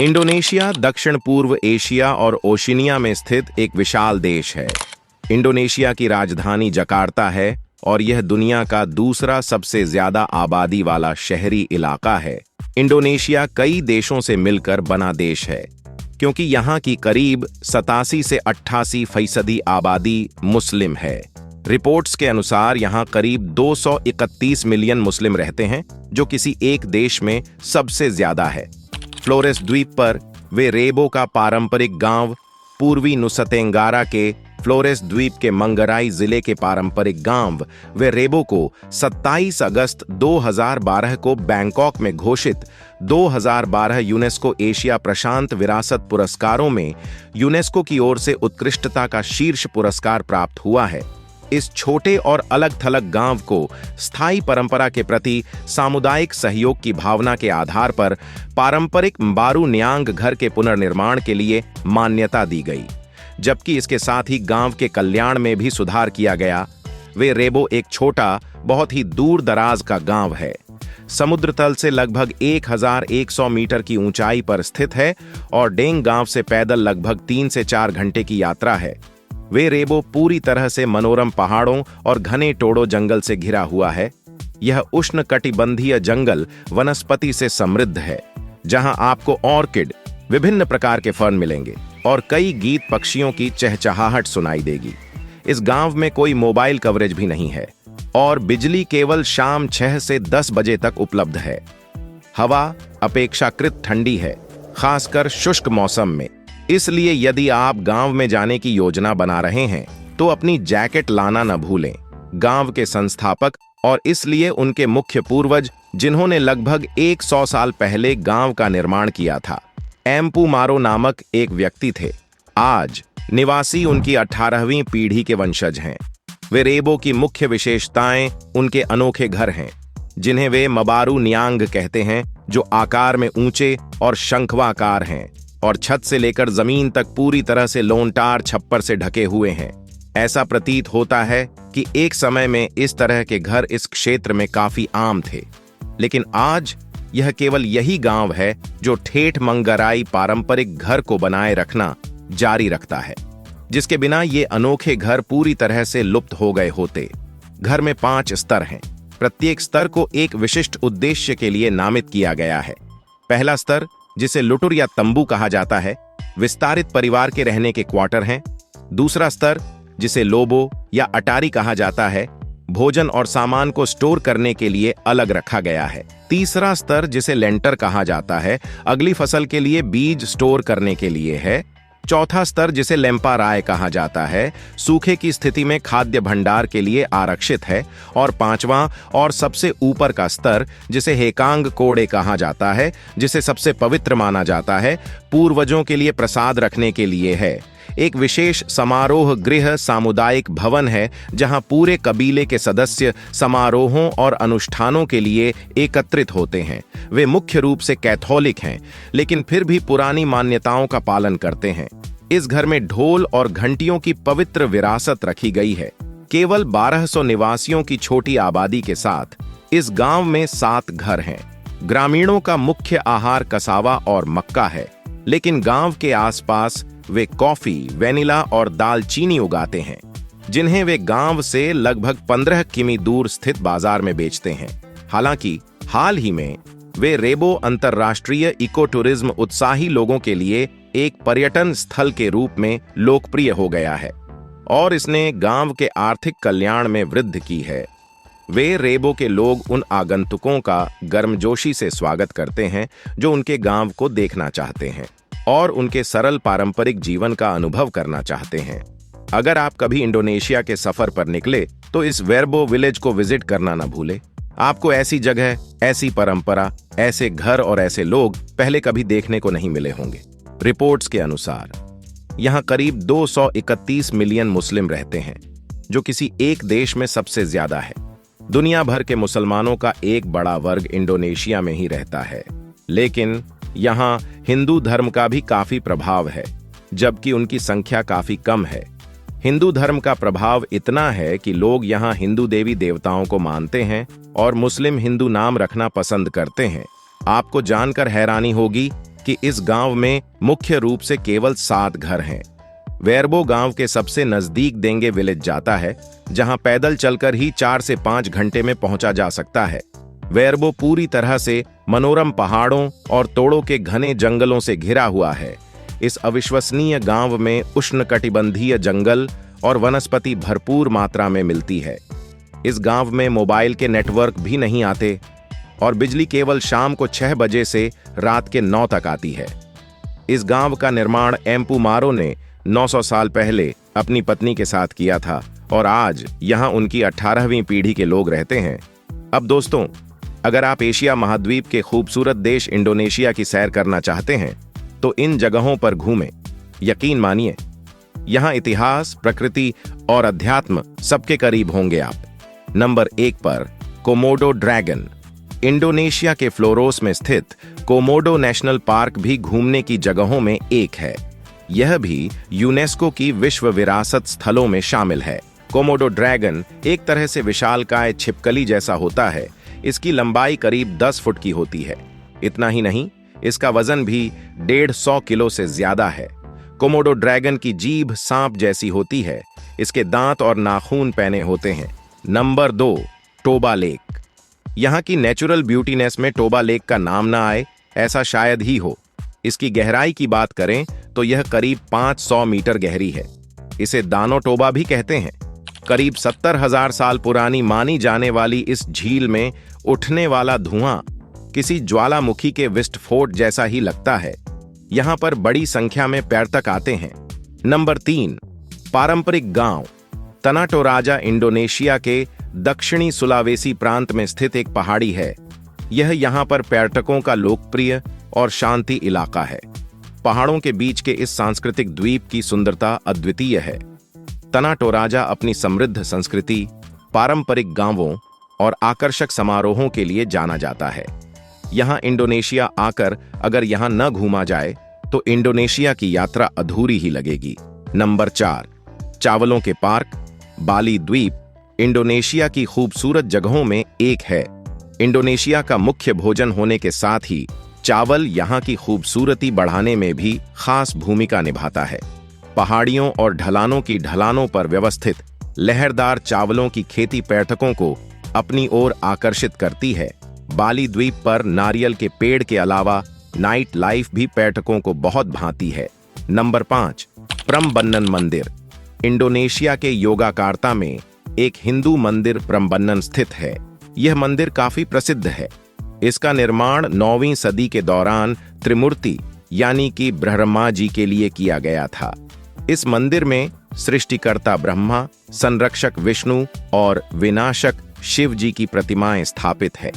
Indonesia दक्षिण पूर्व Asia और ओशिनिया में स्थित एक विशाल देश है। इंडोनेशिया की राजधानी जकार्ता है और यह दुनिया का दूसरा सबसे ज्यादा आबादी वाला शहरी इलाका है। इंडोनेशिया कई देशों से मिलकर बना देश है, क्योंकि यहाँ की करीब 87 से 88% आबादी मुस्लिम है। रिपोर्ट्स के अनुसार यहाँ करीब 231 मिलियन मुस्लिम रहते हैं, जो किसी एक देश में सबसे ज्यादा है। फ्लोरेस द्वीप पर वे रेबो का पारंपरिक गांव, पूर्वी नुसा तेंगारा के फ्लोरेस द्वीप के मंगराई जिले के पारंपरिक गांव वे रेबो को 27 अगस्त 2012 को बैंकॉक में घोषित 2012 यूनेस्को एशिया प्रशांत विरासत पुरस्कारों में यूनेस्को की ओर से उत्कृष्टता का शीर्ष पुरस्कार प्राप्त हुआ है। इस छोटे और अलग थलग गांव को स्थायी परंपरा के प्रति सामुदायिक सहयोग की भावना के आधार पर पारंपरिक म्बारू न्यांग घर के पुनर्निर्माण के लिए मान्यता दी गई, जबकि इसके साथ ही गांव के कल्याण में भी सुधार किया गया। वे रेबो एक छोटा, बहुत ही दूर दराज का गांव है। समुद्र तल से लगभग 1100 मीटर की ऊंचाई पर स्थित है और डेंग गांव से पैदल लगभग 3 से 4 घंटे की यात्रा है। वे रेबो पूरी तरह से मनोरम पहाड़ों और घने टोडो जंगल से घिरा हुआ है। यह उष्णकटिबंधीय जंगल वनस्पति से समृद्ध है, जहां आपको ऑर्किड, विभिन्न प्रकार के फर्न मिलेंगे और कई गीत पक्षियों की चहचहाहट सुनाई देगी। इस गांव में कोई मोबाइल कवरेज भी नहीं है और बिजली केवल शाम 6 से 10 बजे तक उपलब्ध है। हवा अपेक्षाकृत ठंडी है, खासकर शुष्क मौसम में। इसलिए यदि आप गांव में जाने की योजना बना रहे हैं तो अपनी जैकेट लाना न भूलें। गांव के संस्थापक और इसलिए उनके मुख्य पूर्वज, जिन्होंने लगभग 100 साल पहले गांव का निर्माण किया था, एम्पू मारो नामक एक व्यक्ति थे। आज निवासी उनकी 18वीं पीढ़ी के वंशज हैं। वे रेबो की मुख्य विशेषताएं उनके अनोखे घर हैं, जिन्हें वे मबारू न्यांग कहते हैं, जो आकार में ऊंचे और शंखवाकार हैं और छत से लेकर जमीन तक पूरी तरह से लोंटार छप्पर से ढके हुए हैं। ऐसा प्रतीत होता है कि एक समय में इस तरह के घर इस क्षेत्र में काफी आम थे, लेकिन आज यह केवल यही गांव है जो ठेठ मंगराई पारंपरिक घर को बनाए रखना जारी रखता है, जिसके बिना ये अनोखे घर पूरी तरह से लुप्त हो गए होते। घर में 5 स्तर हैं। प्रत्येक स्तर को एक विशिष्ट उद्देश्य के लिए नामित किया गया है। पहला स्तर, जिसे लुटुर या तंबू कहा जाता है, विस्तारित परिवार के रहने के क्वार्टर हैं। दूसरा स्तर, जिसे लोबो या अटारी कहा जाता है, भोजन और सामान को स्टोर करने के लिए अलग रखा गया है। तीसरा स्तर, जिसे लेंटर कहा जाता है, अगली फसल के लिए बीज स्टोर करने के लिए है। चौथा स्तर, जिसे लेम्पाराय कहा जाता है, सूखे की स्थिति में खाद्य भंडार के लिए आरक्षित है। और पांचवां और सबसे ऊपर का स्तर, जिसे हेकांग कोड़े कहा जाता है, जिसे सबसे पवित्र माना जाता है, पूर्वजों के लिए प्रसाद रखने के लिए है। एक विशेष समारोह गृह सामुदायिक भवन है, जहां पूरे कबीले के सदस्य समारोहों और अनुष्ठानों के लिए एकत्रित होते हैं। वे मुख्य रूप से कैथोलिक हैं, लेकिन फिर भी पुरानी मान्यताओं का पालन करते हैं। इस घर में ढोल और घंटियों की पवित्र विरासत रखी गई है। केवल 1200 निवासियों की छोटी आबादी के साथ इस गांव में 7 घर हैं। ग्रामीणों का मुख्य आहार कसावा और मक्का है, लेकिन गांव के आसपास वे कॉफी, वेनिला और दालचीनी उगाते हैं, जिन्हें वे गांव से लगभग 15 किमी दूर स्थित बाजार में बेचते हैं। हालांकि हाल ही में वे रेबो अंतर्राष्ट्रीय इको टूरिज्म उत्साही लोगों के लिए एक पर्यटन स्थल के रूप में लोकप्रिय हो गया है और इसने गांव के आर्थिक कल्याण में वृद्धि की है। वे रेबो के लोग उन आगंतुकों का गर्मजोशी से स्वागत करते हैं जो उनके गांव को देखना चाहते हैं और उनके सरल पारंपरिक जीवन का अनुभव करना चाहते हैं। अगर आप कभी इंडोनेशिया के सफर पर निकले तो इस वेरबो विलेज को विजिट करना न भूले। आपको ऐसी जगह, ऐसी परंपरा, ऐसे घर और ऐसे लोग पहले कभी देखने को नहीं मिले होंगे। रिपोर्ट्स के अनुसार यहां करीब 231 मिलियन मुस्लिम रहते हैं, जो किसी एक देश में सबसे ज्यादा है। दुनिया भर के मुसलमानों का एक बड़ा वर्ग इंडोनेशिया में ही रहता है, लेकिन यहाँ हिंदू धर्म का भी काफी प्रभाव है, जबकि उनकी संख्या काफी कम है। हिंदू धर्म का प्रभाव इतना है कि लोग यहाँ हिंदू देवी देवताओं को मानते हैं और मुस्लिम हिंदू नाम रखना पसंद करते हैं। आपको जानकर हैरानी होगी कि इस गांव में मुख्य रूप से केवल 7 घर हैं। वेरबो गांव के सबसे नजदीक देंगे विलेज जाता है, जहां पैदल चलकर ही 4 से 5 घंटे में पहुंचा जा सकता है। वेरबो पूरी तरह से मनोरम पहाड़ों और तोड़ों के घने जंगलों से घिरा हुआ है। इस अविश्वसनीय गांव में उष्णकटिबंधीय जंगल और वनस्पति भरपूर मात्रा में मिलती है। इस गांव में मोबाइल के नेटवर्क भी नहीं आते और बिजली केवल शाम को 6 बजे से रात के 9 तक आती है। इस गांव का निर्माण एम्पू मारो ने 900 साल पहले अपनी पत्नी के साथ किया था और आज यहां उनकी 18वीं पीढ़ी के लोग रहते हैं। अब दोस्तों, अगर आप एशिया महाद्वीप के खूबसूरत देश इंडोनेशिया की सैर करना चाहते हैं तो इन जगहों पर घूमें। यकीन मानिए, यहां इतिहास, प्रकृति और अध्यात्म सबके करीब होंगे आप। नंबर 1 पर कोमोडो ड्रैगन। इंडोनेशिया के फ्लोरोस में स्थित कोमोडो नेशनल पार्क भी घूमने की जगहों में एक है। यह भी यूनेस्को की विश्व विरासत स्थलों में शामिल है। कोमोडो ड्रैगन एक तरह से विशालकाय छिपकली जैसा होता है। इसकी लंबाई करीब 10 फुट की होती है। इतना ही नहीं, इसका वजन भी 150 किलो से ज्यादा है। कोमोडो ड्रैगन की जीभ सांप जैसी होती है। इसके दांत और नाखून पैने होते हैं। Number 2, Toba lake. यहाँ की नेचुरल ब्यूटीनेस में टोबा लेक का नाम ना आए, ऐसा शायद ही हो। इसकी गहराई की बात करें तो यह करीब 500 मीटर गहरी है। इसे दानो टोबा भी कहते हैं। करीब 70,000 साल पुरानी मानी जाने वाली इस झील में उठने वाला धुआं किसी ज्वालामुखी के विस्फोट जैसा ही लगता है। यहां पर बड़ी संख्या में पर्यटक आते हैं। नंबर 3, पारंपरिक गांव। तना टोराजा इंडोनेशिया के दक्षिणी सुलावेसी प्रांत में स्थित एक पहाड़ी है। यह यहां पर पर्यटकों का लोकप्रिय और शांति इलाका है। पहाड़ों के बीच के इस सांस्कृतिक द्वीप की सुंदरता अद्वितीय है। तना टोराजा अपनी समृद्ध संस्कृति, पारंपरिक गांवों और आकर्षक समारोहों के लिए जाना जाता है। यहां इंडोनेशिया आकर अगर यहां न घूमा जाए तो इंडोनेशिया की यात्रा अधूरी ही लगेगी। नंबर 4, चावलों के पार्क। बाली द्वीप इंडोनेशिया की खूबसूरत जगहों में एक है। इंडोनेशिया का मुख्य भोजन होने के साथ ही चावल यहां की खूबसूरती बढ़ाने में भी खास भूमिका निभाता है। पहाड़ियों और ढलानों की ढलानों पर व्यवस्थित लहरदार चावलों की खेती पर्यटकों को अपनी ओर आकर्षित करती है। बाली द्वीप पर नारियल के पेड़ के अलावा नाइट लाइफ भी पर्यटकों को बहुत भाती है। नंबर 5, प्रम्बन्नन मंदिर। इंडोनेशिया के योगाकार्ता में एक हिंदू मंदिर प्रम्बन्नन स्थित है। यह मंदिर काफी प्रसिद्ध है। इसका निर्माण 9वीं सदी के दौरान त्रिमूर्ति यानी कि ब्रह्मा जी के लिए किया गया था। इस मंदिर में सृष्टिकर्ता ब्रह्मा, संरक्षक विष्णु और विनाशक शिव जी की प्रतिमाएं स्थापित है।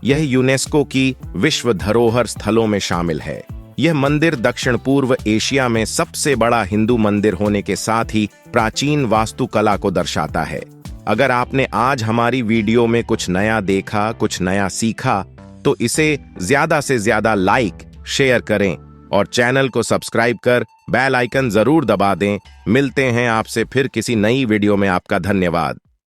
यह यूनेस्को की विश्व धरोहर स्थलों में शामिल है। यह मंदिर दक्षिण पूर्व एशिया में सबसे बड़ा हिंदू मंदिर होने के साथ ही प्राचीन वास्तुकला को दर्शाता है। अगर आपने आज हमारी वीडियो में कुछ नया देखा, कुछ नया सीखा, तो इसे ज्यादा से ज्यादा लाइक, शेयर करें और चैनल को सब्सक्राइब कर बेल आइकन जरूर दबा दें। मिलते हैं आपसे फिर किसी नई वीडियो में। आपका धन्यवाद।